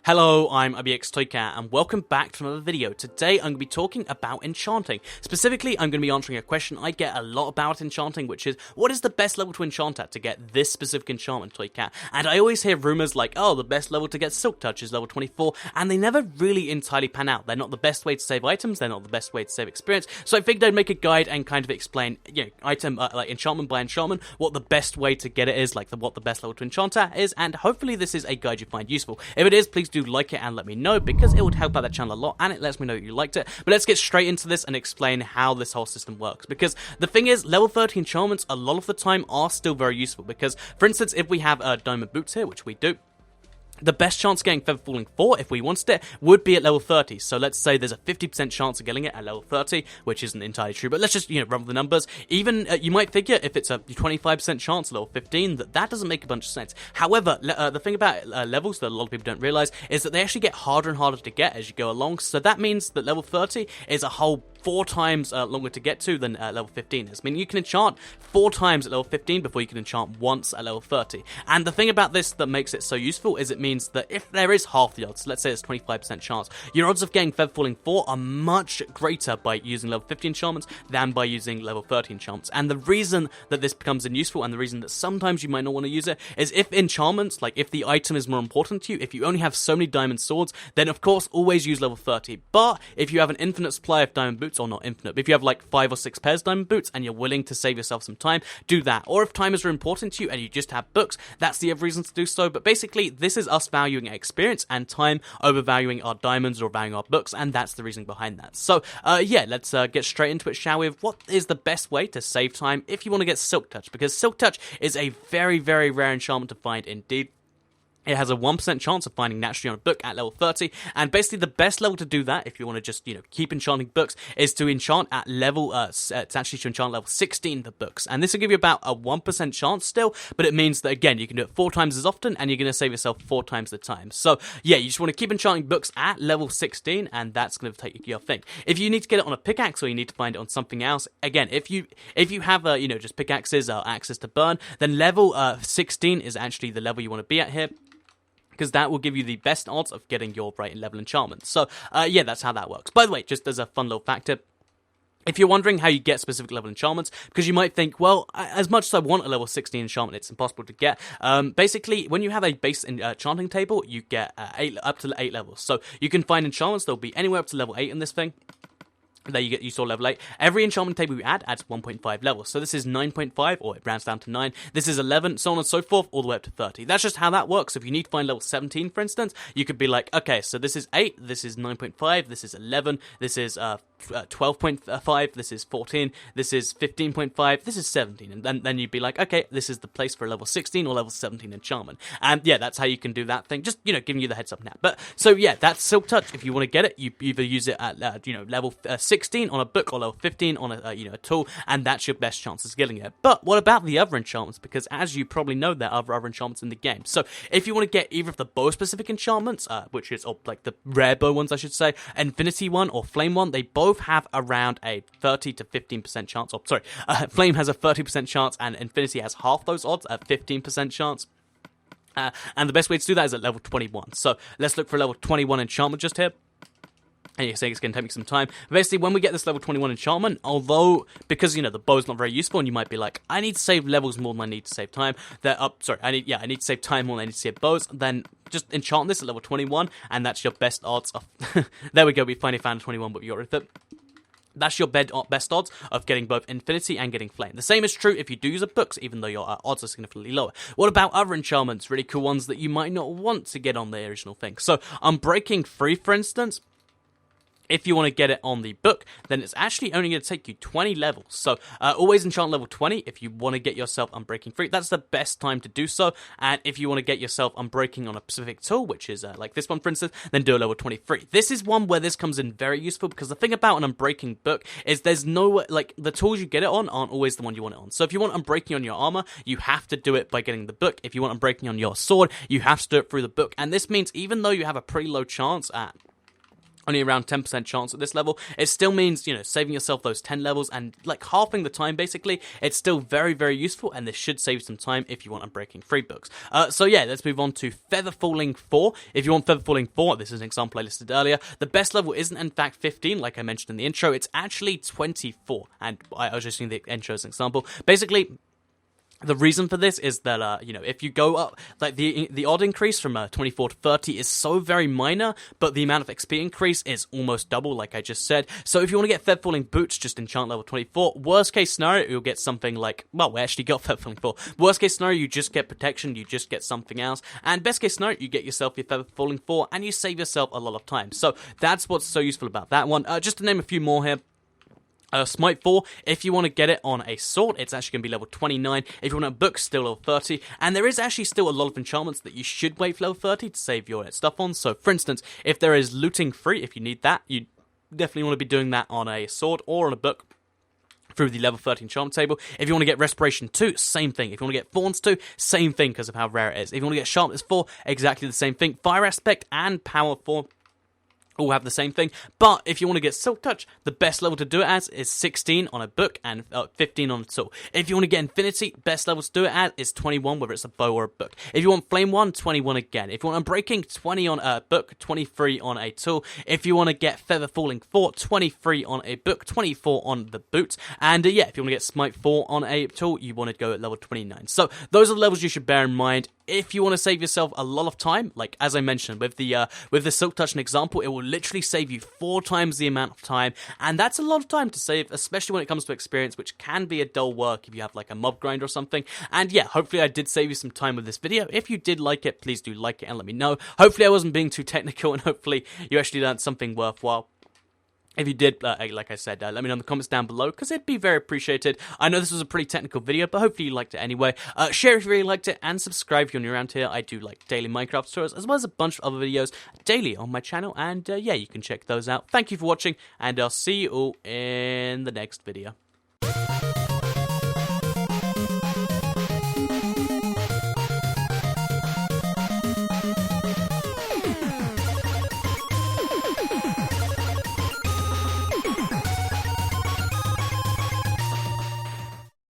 Hello, I'm IBXToyCat, and welcome back to another video. Today I'm going to be talking about enchanting. Specifically, I'm going to be answering a question I get a lot about enchanting, which is, what is the best level to enchant at to get this specific enchantment, ToyCat? And I always hear rumors like, oh, the best level to get Silk Touch is level 24, and they never really entirely pan out. They're not the best way to save items, they're not the best way to save experience, so I figured I'd make a guide and kind of explain, item, like enchantment by enchantment, what the best way to get it is, like what the best level to enchant at is, and hopefully this is a guide you find useful. If it is, please do like it and let me know, because it would help out the channel a lot and it lets me know that you liked it. But let's get straight into this and explain how this whole system works, because the thing is, level 30 enchantments a lot of the time are still very useful, because for instance, if we have diamond boots here, which we do, the best chance of getting Feather Falling 4, if we wanted it, would be at level 30. So let's say there's a 50% chance of getting it at level 30, which isn't entirely true, but let's just, run with the numbers. Even, you might figure if it's a 25% chance at level 15, that doesn't make a bunch of sense. However, the thing about levels that a lot of people don't realize is that they actually get harder and harder to get as you go along. So that means that level 30 is a whole 4 times longer to get to than level 15 is. I mean, you can enchant 4 times at level 15 before you can enchant once at level 30. And the thing about this that makes it so useful is it means that if there is half the odds, let's say it's 25% chance, your odds of getting Feather Falling 4 are much greater by using level 50 enchantments than by using level 30 enchantments. And the reason that this becomes useful, and the reason that sometimes you might not want to use it, is if enchantments, like if the item is more important to you, if you only have so many diamond swords, then of course always use level 30. But if you have an infinite supply of diamond boots, or not infinite, but if you have like 5 or 6 pairs of diamond boots and you're willing to save yourself some time, do that. Or if time is really important to you and you just have books, that's the other reason to do so. But basically, this is us valuing experience and time overvaluing our diamonds or valuing our books, and that's the reason behind that. So yeah, let's get straight into it, shall we? What is the best way to save time if you want to get Silk Touch? Because Silk Touch is a very, very rare enchantment to find indeed. It has a 1% chance of finding naturally on a book at level 30, and basically the best level to do that, if you want to just, keep enchanting books, is to enchant at level, it's actually to enchant level 16 the books, and this will give you about a 1% chance still, but it means that, again, you can do it 4 times as often, and you're going to save yourself 4 times the time. So, yeah, you just want to keep enchanting books at level 16, and that's going to take your thing. If you need to get it on a pickaxe, or you need to find it on something else, again, if you have, just pickaxes or axes to burn, then level 16 is actually the level you want to be at here, because that will give you the best odds of getting your right level enchantment. So, yeah, that's how that works. By the way, just as a fun little factor, if you're wondering how you get specific level enchantments, because you might think, well, as much as I want a level 16 enchantment, it's impossible to get. Basically, when you have a base enchanting table, you get up to 8 levels. So you can find enchantments that will be anywhere up to level 8 in this thing. There you saw level 8. Every enchantment table you add adds 1.5 levels. So this is 9.5, or it rounds down to 9. This is 11, so on and so forth, all the way up to 30. That's just how that works. If you need to find level 17, for instance, you could be like, okay, so this is 8, this is 9.5, this is 11, this is 12.5, this is 14, this is 15.5, this is 17. And then you'd be like, okay, this is the place for a level 16 or level 17 enchantment. And yeah, that's how you can do that thing. Just, giving you the heads up now. But, so yeah, that's Silk Touch. If you want to get it, you either use it at, level 16 on a book or level 15 on a tool, and that's your best chance of getting it. But what about the other enchantments? Because as you probably know, there are other enchantments in the game. So if you want to get either of the bow specific enchantments, which is like the rare bow ones, I should say, Infinity one or Flame one, they both have around a 30 to 15% chance. Oh, sorry, Flame has a 30% chance, and Infinity has half those odds at 15% chance. And the best way to do that is at level 21. So let's look for a level 21 enchantment just here. And you say it's going to take me some time. Basically, when we get this level 21 enchantment, although, because, the bow's not very useful, and you might be like, I need to save levels more than I need to save time. I need to save time more than I need to save bows. Then just enchant this at level 21, and that's your best odds of... There we go, we finally found a 21, but we got rid of it. That's your best odds of getting both Infinity and getting Flame. The same is true if you do use a books, even though your odds are significantly lower. What about other enchantments? Really cool ones that you might not want to get on the original thing. So, Unbreaking 3, for instance, if you want to get it on the book, then it's actually only going to take you 20 levels. So, always enchant level 20 if you want to get yourself Unbreaking 3. That's the best time to do so. And if you want to get yourself Unbreaking on a specific tool, which is like this one, for instance, then do a level 23. This is one where this comes in very useful, because the thing about an Unbreaking book is there's no, like, the tools you get it on aren't always the one you want it on. So if you want Unbreaking on your armor, you have to do it by getting the book. If you want Unbreaking on your sword, you have to do it through the book. And this means even though you have a pretty low chance at only around 10% chance at this level. It still means, you know, saving yourself those 10 levels and like halving the time basically. It's still very, very useful, and this should save some time if you want Unbreaking free books. So yeah, let's move on to Feather Falling 4. If you want Feather Falling 4, this is an example I listed earlier. The best level isn't in fact 15, like I mentioned in the intro. It's actually 24, and I was just using the intro as an example. Basically, the reason for this is that, you know, if you go up, like, the odd increase from 24 to 30 is so very minor, but the amount of XP increase is almost double, like I just said. So if you want to get Feather Falling Boots, just enchant level 24. Worst case scenario, you'll get something like, well, we actually got Feather Falling 4. Worst case scenario, you just get protection, you just get something else. And best case scenario, you get yourself your Feather Falling 4, and you save yourself a lot of time. So that's what's so useful about that one. Just to name a few more here. Smite 4, if you want to get it on a sword, it's actually going to be level 29. If you want a book, still level 30. And there is actually still a lot of enchantments that you should wait for level 30 to save your stuff on. So, for instance, if there is looting free, if you need that, you definitely want to be doing that on a sword or on a book through the level 30 enchantment table. If you want to get Respiration 2, same thing. If you want to get Thorns 2, same thing because of how rare it is. If you want to get Sharpness 4, exactly the same thing. Fire Aspect and Power 4 all have the same thing, but if you want to get Silk Touch, the best level to do it as is 16 on a book and 15 on a tool. If you want to get Infinity, best level to do it at is 21, whether it's a bow or a book. If you want Flame 1, 21 again. If you want Unbreaking, 20 on a book, 23 on a tool. If you want to get Feather Falling 4, 23 on a book, 24 on the boots. And yeah, if you want to get Smite 4 on a tool, you want to go at level 29. So those are the levels you should bear in mind. If you want to save yourself a lot of time, like as I mentioned with the Silk Touch, an example, it will literally save you 4 times the amount of time, and that's a lot of time to save, especially when it comes to experience, which can be a dull work if you have like a mob grind or something. And yeah, hopefully I did save you some time with this video. If you did like it, please do like it and let me know. Hopefully I wasn't being too technical, and hopefully you actually learned something worthwhile. If you did, like I said, let me know in the comments down below, because it'd be very appreciated. I know this was a pretty technical video, but hopefully you liked it anyway. Share if you really liked it, and subscribe if you're new around here. I do like daily Minecraft tutorials, as well as a bunch of other videos daily on my channel, and yeah, you can check those out. Thank you for watching, and I'll see you all in the next video.